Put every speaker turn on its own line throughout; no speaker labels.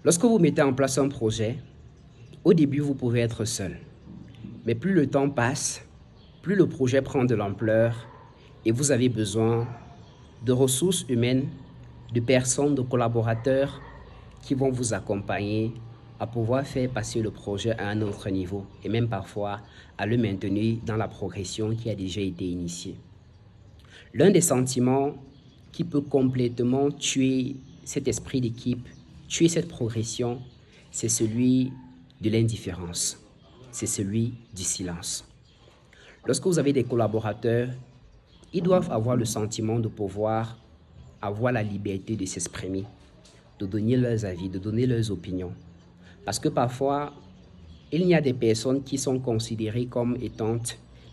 Lorsque vous mettez en place un projet, au début, vous pouvez être seul. Mais plus le temps passe, plus le projet prend de l'ampleur et vous avez besoin de ressources humaines, de personnes, de collaborateurs qui vont vous accompagner à pouvoir faire passer le projet à un autre niveau et même parfois à le maintenir dans la progression qui a déjà été initiée. L'un des sentiments qui peut complètement tuer cet esprit d'équipe, tuer cette progression, c'est celui de l'indifférence, c'est celui du silence. Lorsque vous avez des collaborateurs, ils doivent avoir le sentiment de pouvoir avoir la liberté de s'exprimer, de donner leurs avis, de donner leurs opinions. Parce que parfois, il y a des personnes qui sont considérées comme étant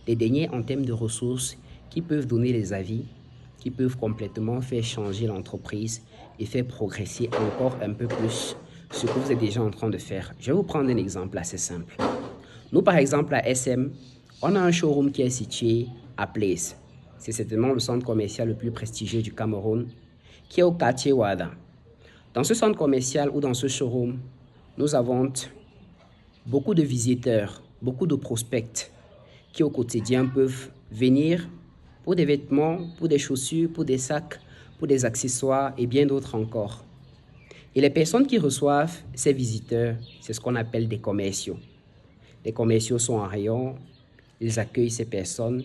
les derniers en termes de ressources qui peuvent donner les avis, qui peuvent complètement faire changer l'entreprise et faire progresser encore un peu plus ce que vous êtes déjà en train de faire. Je vais vous prendre un exemple assez simple. Nous, par exemple, à SM, on a un showroom qui est situé à Place. C'est certainement le centre commercial le plus prestigieux du Cameroun, qui est au quartier Ouada. Dans ce centre commercial ou dans ce showroom, nous avons beaucoup de visiteurs, beaucoup de prospects qui au quotidien peuvent venir pour des vêtements, pour des chaussures, pour des sacs, pour des accessoires et bien d'autres encore. Et les personnes qui reçoivent ces visiteurs, c'est ce qu'on appelle des commerciaux. Les commerciaux sont en rayon, ils accueillent ces personnes,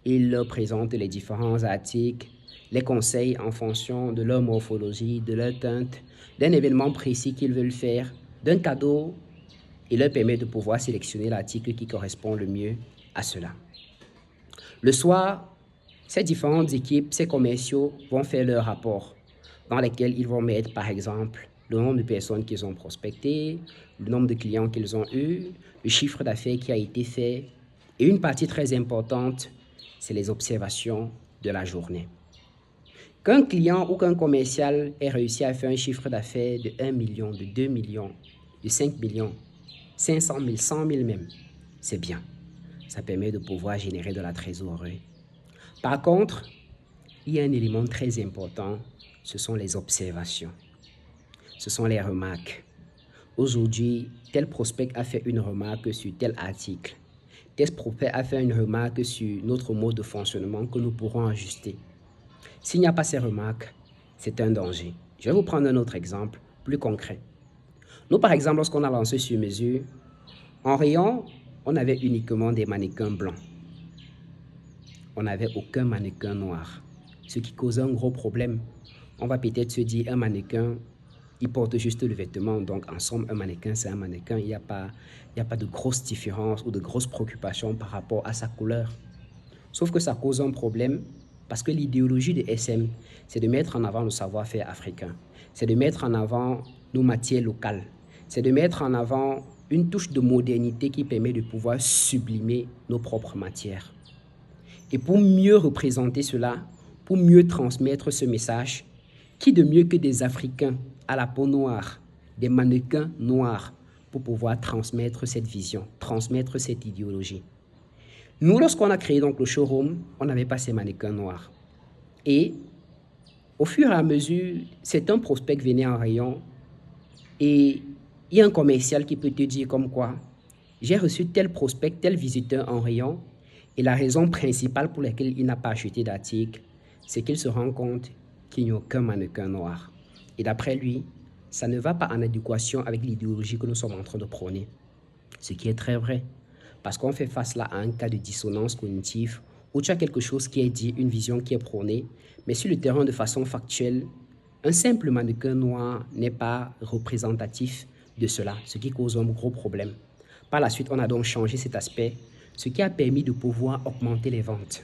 ils leur présentent les différents articles, les conseils en fonction de leur morphologie, de leur teinte, d'un événement précis qu'ils veulent faire, d'un cadeau, et leur permet de pouvoir sélectionner l'article qui correspond le mieux à cela. Le soir, ces différentes équipes, ces commerciaux vont faire leur rapport dans lesquels ils vont mettre par exemple le nombre de personnes qu'ils ont prospectées, le nombre de clients qu'ils ont eu, le chiffre d'affaires qui a été fait et une partie très importante, c'est les observations de la journée. Qu'un client ou qu'un commercial ait réussi à faire un chiffre d'affaires de 1 million, de 2 millions, de 5 millions, 500 000, 100 000 même, c'est bien. Ça permet de pouvoir générer de la trésorerie. Par contre, il y a un élément très important, ce sont les observations. Ce sont les remarques. Aujourd'hui, tel prospect a fait une remarque sur tel article. Tel prospect a fait une remarque sur notre mode de fonctionnement que nous pourrons ajuster. S'il n'y a pas ces remarques, c'est un danger. Je vais vous prendre un autre exemple plus concret. Nous, par exemple, lorsqu'on a lancé Sur Mesure, en rayon, on avait uniquement des mannequins blancs. On n'avait aucun mannequin noir, ce qui cause un gros problème. On va peut-être se dire, un mannequin, il porte juste le vêtement, donc en somme, un mannequin, c'est un mannequin. Il n'y a pas de grosse différence ou de grosses préoccupations par rapport à sa couleur. Sauf que ça cause un problème parce que l'idéologie de SM, c'est de mettre en avant le savoir-faire africain. C'est de mettre en avant nos matières locales. C'est de mettre en avant une touche de modernité qui permet de pouvoir sublimer nos propres matières. Et pour mieux représenter cela, pour mieux transmettre ce message, qui de mieux que des Africains à la peau noire, des mannequins noirs, pour pouvoir transmettre cette vision, transmettre cette idéologie. Nous, lorsqu'on a créé donc le showroom, on n'avait pas ces mannequins noirs. Et au fur et à mesure, certains prospects venaient en rayon et il y a un commercial qui peut te dire comme quoi j'ai reçu tel prospect, tel visiteur en rayon et la raison principale pour laquelle il n'a pas acheté d'article, c'est qu'il se rend compte qu'il n'y a aucun mannequin noir. Et d'après lui, ça ne va pas en adéquation avec l'idéologie que nous sommes en train de prôner. Ce qui est très vrai. Parce qu'on fait face là à un cas de dissonance cognitive où tu as quelque chose qui est dit, une vision qui est prônée, mais sur le terrain de façon factuelle, un simple mannequin noir n'est pas représentatif de cela, ce qui cause un gros problème. Par la suite, on a donc changé cet aspect, ce qui a permis de pouvoir augmenter les ventes.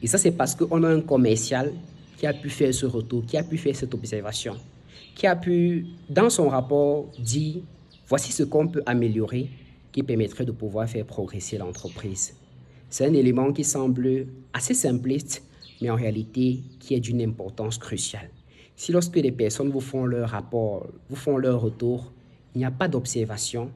Et ça, c'est parce qu'on a un commercial qui a pu faire ce retour, qui a pu faire cette observation, qui a pu, dans son rapport, dire voici ce qu'on peut améliorer qui permettrait de pouvoir faire progresser l'entreprise. C'est un élément qui semble assez simpliste, mais en réalité qui est d'une importance cruciale. Si lorsque les personnes vous font leur rapport, vous font leur retour, il n'y a pas d'observation,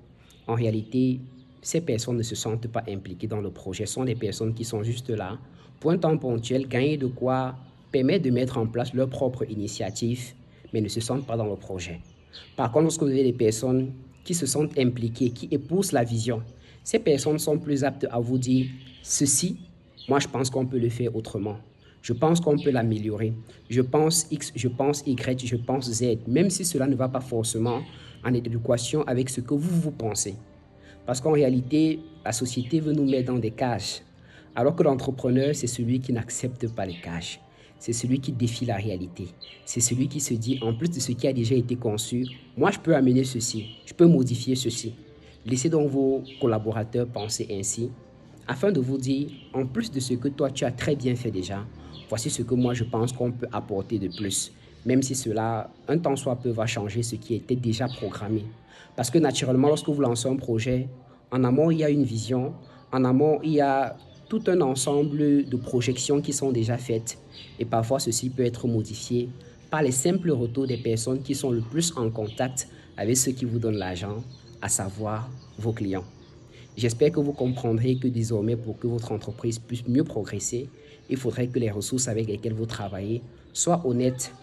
en réalité, ces personnes ne se sentent pas impliquées dans le projet. Ce sont des personnes qui sont juste là, pour un temps ponctuel, gagner de quoi permettre de mettre en place leur propre initiative, mais ne se sentent pas dans le projet. Par contre, lorsque vous avez des personnes qui se sentent impliquées, qui épousent la vision, ces personnes sont plus aptes à vous dire ceci, moi je pense qu'on peut le faire autrement. Je pense qu'on peut l'améliorer. Je pense X, je pense Y, je pense Z, même si cela ne va pas forcément en adéquation avec ce que vous pensez. Parce qu'en réalité, la société veut nous mettre dans des cages. Alors que l'entrepreneur, c'est celui qui n'accepte pas les cages. C'est celui qui défie la réalité. C'est celui qui se dit, en plus de ce qui a déjà été conçu, moi je peux amener ceci, je peux modifier ceci. Laissez donc vos collaborateurs penser ainsi, afin de vous dire, en plus de ce que toi tu as très bien fait déjà, voici ce que moi je pense qu'on peut apporter de plus. Même si cela, un temps soit peu, va changer ce qui était déjà programmé. Parce que naturellement, lorsque vous lancez un projet, en amont, il y a une vision. En amont, il y a tout un ensemble de projections qui sont déjà faites. Et parfois, ceci peut être modifié par les simples retours des personnes qui sont le plus en contact avec ceux qui vous donnent l'argent, à savoir vos clients. J'espère que vous comprendrez que désormais, pour que votre entreprise puisse mieux progresser, il faudrait que les ressources avec lesquelles vous travaillez soient honnêtes,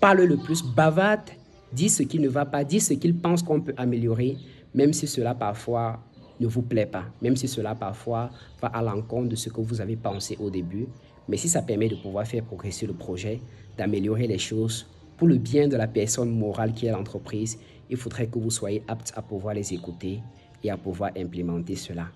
parlent le plus, bavardent, disent ce qui ne va pas, disent ce qu'ils pensent qu'on peut améliorer, même si cela parfois ne vous plaît pas, même si cela parfois va à l'encontre de ce que vous avez pensé au début. Mais si ça permet de pouvoir faire progresser le projet, d'améliorer les choses pour le bien de la personne morale qui est l'entreprise, il faudrait que vous soyez aptes à pouvoir les écouter et à pouvoir implémenter cela.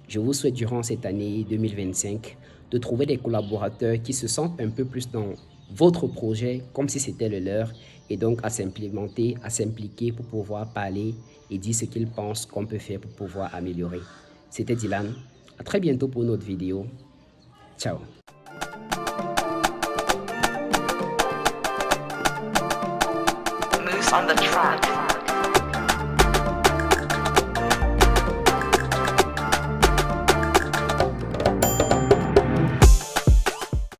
Je vous souhaite durant cette année 2025 de trouver des collaborateurs qui se sentent un peu plus dans votre projet comme si c'était le leur et donc à s'implémenter, à s'impliquer pour pouvoir parler et dire ce qu'ils pensent qu'on peut faire pour pouvoir améliorer. C'était Dylan. À très bientôt pour une autre vidéo. Ciao.
Moose on the track.